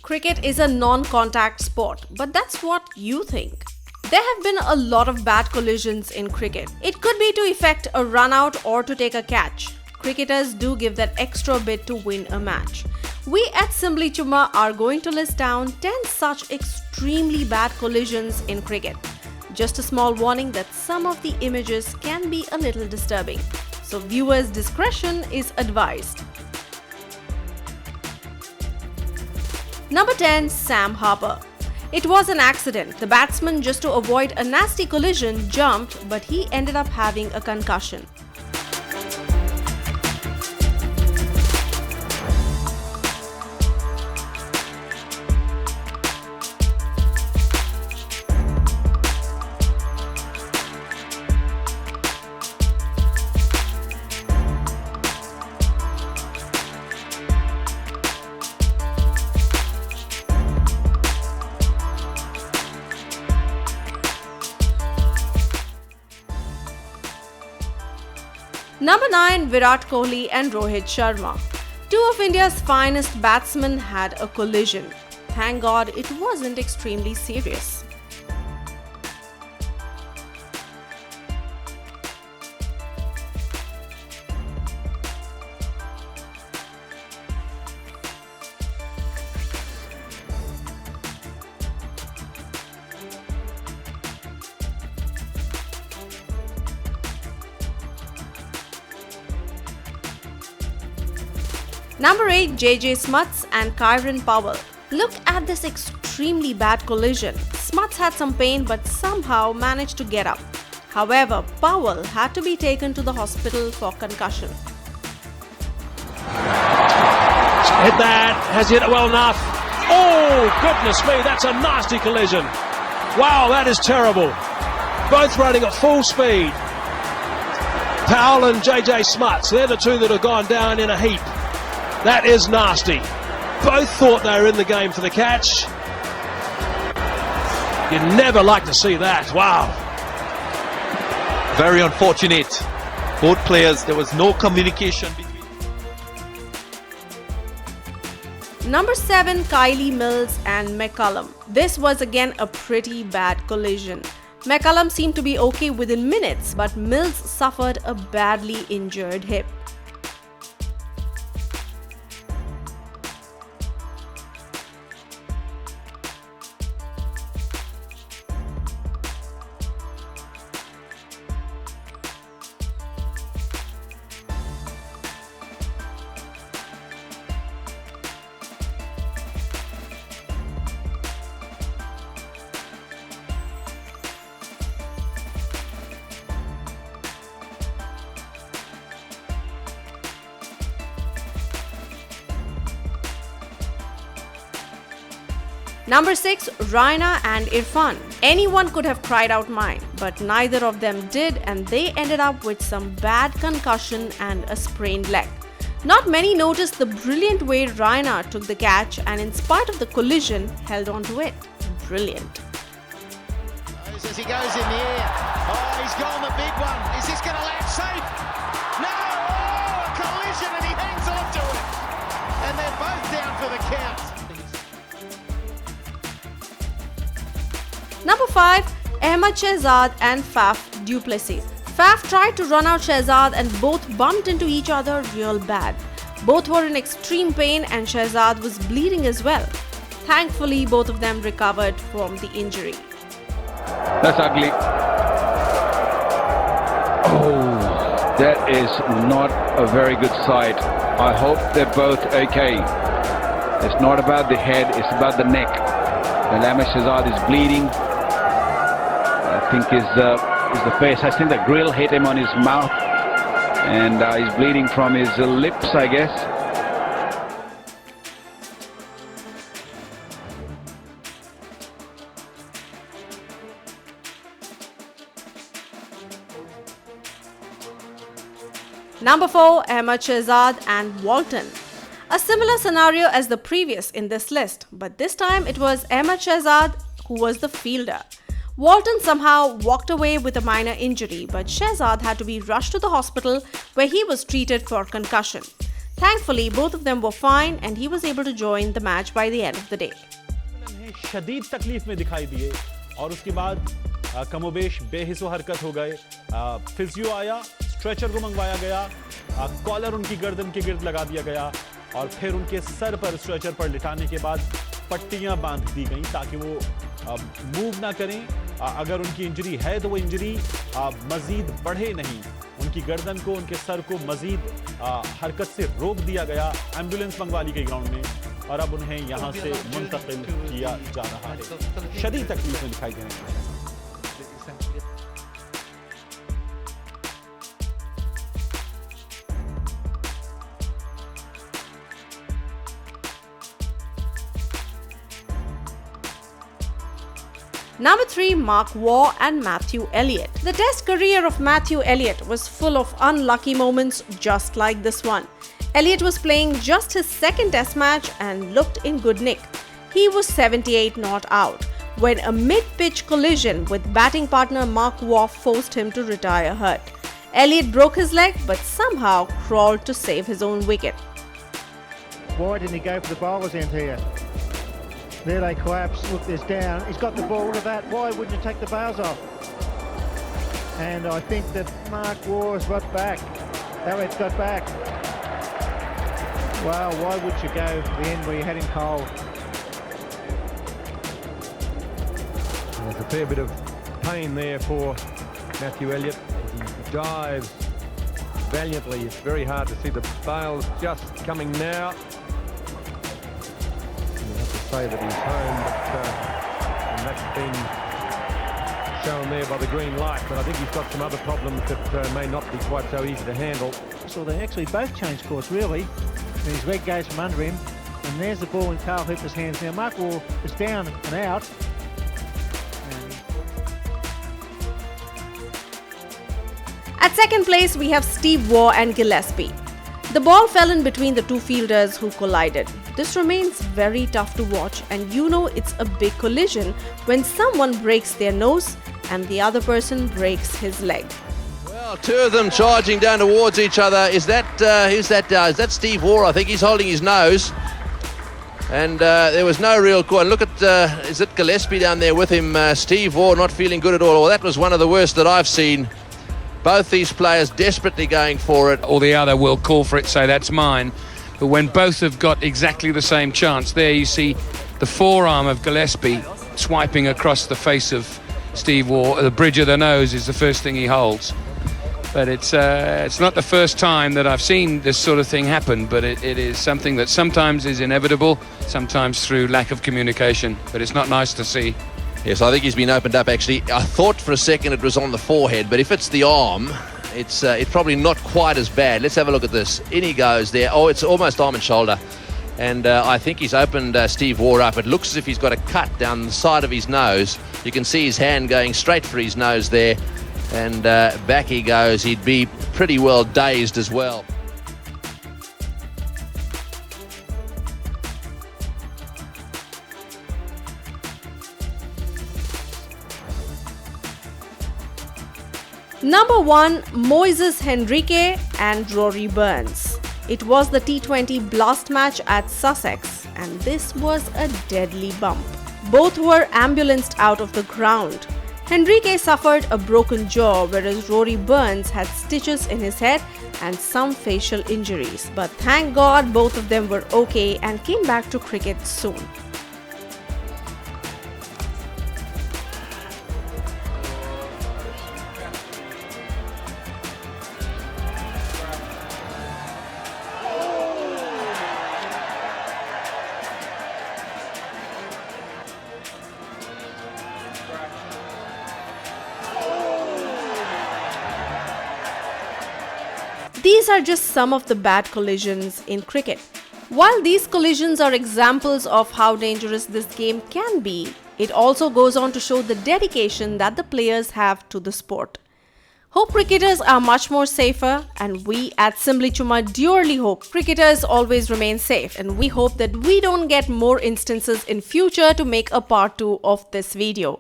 Cricket is a non-contact sport, but that's what you think. There have been a lot of bad collisions in cricket. It could be to effect a run out or to take a catch. Cricketers do give that extra bit to win a match. We at Simbly Chumma are going to list down 10 such extremely bad collisions in cricket. Just a small warning that some of the images can be a little disturbing, so viewers' discretion is advised. Number 10. Sam Harper. It was an accident. The batsman, just to avoid a nasty collision, jumped, but he ended up having a concussion. Number 9. Virat Kohli and Rohit Sharma. Two of India's finest batsmen had a collision. Thank God it wasn't extremely serious. Number 8. Smuts and Powell. Look at this extremely bad collision. Smuts had some pain but somehow managed to get up. However, Powell had to be taken to the hospital for concussion. Hit that, has hit it well enough. Oh, goodness me, that's a nasty collision. Wow, that is terrible. Both running at full speed. Powell and Smuts, they're the two that have gone down in a heap. That is nasty. Both thought they were in the game for the catch. You'd never like to see that. Wow. Very unfortunate. Both players, there was no communication between. Number 7. Kylie Mills and McCullum. This was again a pretty bad collision. McCullum seemed to be okay within minutes, but Mills suffered a badly injured hip. Number 6. Raina and Irfan. Anyone could have cried out mine, but neither of them did, and they ended up with some bad concussion and a sprained leg. Not many noticed the brilliant way Raina took the catch and in spite of the collision, held on to it. Brilliant. As he goes in the air. Oh, he's gone the big one. Is this going to land safe? No! Oh, a collision and he hangs on to it. And they're both down for the count. Number 5. Ahmed Shehzad and Faf du Plessis. Faf tried to run out Shehzad and both bumped into each other real bad. Both were in extreme pain and Shehzad was bleeding as well. Thankfully, both of them recovered from the injury. That's ugly. Oh, that is not a very good sight. I hope they're both okay. It's not about the head, it's about the neck. And Ahmed Shehzad is bleeding. I think is the face. I think the grill hit him on his mouth and he's bleeding from his lips, I guess. Number 4. Ahmed Shehzad and Walton. A similar scenario as the previous in this list, but this time it was Ahmed Shehzad who was the fielder. Walton somehow walked away with a minor injury, but Shehzad had to be rushed to the hospital where he was treated for concussion. Thankfully, both of them were fine and he was able to join the match by the end of the day. शदीद तकलीफ में दिखाई दिए और उसके बाद कमोबेश बेहिस्सो हरकत हो गए। फिजियो आया, स्ट्रेचर को मंगवाया गया, कॉलर उनकी गर्दन के गिर्द लगा दिया गया और फिर उनके सर पर स्ट्रेचर पर लिटाने के बाद पट्टियां बांध दी गई ताकि वो मूव ना करें। अगर उनकी इंजरी है तो वो इंजरी मजीद बढ़े नहीं। उनकी गर्दन को, उनके सर को मजीद हरकत से रोक दिया गया। एम्बुलेंस मंगवा ली गई ग्राउंड में और अब उन्हें यहां से मुंतकिल किया जा रहा है। शदीद तकलीफ में दिखाई दे रही है। Number 3, Mark Waugh and Matthew Elliot. The test career of Matthew Elliot was full of unlucky moments just like this one. Elliot was playing just his second test match and looked in good nick. He was 78 not out when a mid-pitch collision with batting partner Mark Waugh forced him to retire hurt. Elliot broke his leg but somehow crawled to save his own wicket. Why didn't he go for the bowler's end here? There they collapse. Look, there's down. He's got the ball to that. Why wouldn't you take the bails off? And I think that Mark Waugh's got back. Elliot's got back. Wow, why would you go to the end where you had him cold? There's a fair bit of pain there for Matthew Elliot. He dives valiantly. It's very hard to see the bails just coming now. Say that he's home, but and that's been shown there by the green light, but I think he's got some other problems that may not be quite so easy to handle. So they actually both changed course, really. And his leg goes from under him, and there's the ball in Carl Hooper's hands. Now Mark Waugh is down and out. At second place, we have Steve Waugh and Gillespie. The ball fell in between the two fielders who collided. This remains very tough to watch, and you know it's a big collision when someone breaks their nose and the other person breaks his leg. Well, two of them charging down towards each other. Is that who's that? Is that Steve Waugh? I think he's holding his nose. And there was no real call. Look at, is it Gillespie down there with him? Steve Waugh not feeling good at all. Well, that was one of the worst that I've seen. Both these players desperately going for it. Or the other will call for it, say that's mine. But when both have got exactly the same chance, there you see the forearm of Gillespie swiping across the face of Steve Waugh. The bridge of the nose is the first thing he holds. But it's not the first time that I've seen this sort of thing happen, but it is something that sometimes is inevitable, sometimes through lack of communication. But it's not nice to see. Yes, I think he's been opened up, actually. I thought for a second it was on the forehead, but if it's the arm, it's probably not quite as bad. Let's have a look at this. In he goes there. Oh, it's almost arm and shoulder. And I think he's opened Steve Waugh up. It looks as if he's got a cut down the side of his nose. You can see his hand going straight for his nose there. And back he goes. He'd be pretty well dazed as well. Number 1, Moises, Henriques and Rory Burns. It was the T20 blast match at Sussex, and this was a deadly bump. Both were ambulanced out of the ground. Henriques suffered a broken jaw, whereas Rory Burns had stitches in his head and some facial injuries. But thank God both of them were okay and came back to cricket soon. These are just some of the bad collisions in cricket. While these collisions are examples of how dangerous this game can be, it also goes on to show the dedication that the players have to the sport. Hope cricketers are much more safer, and we at Simbly Chumma dearly hope cricketers always remain safe, and we hope that we don't get more instances in future to make a part 2 of this video.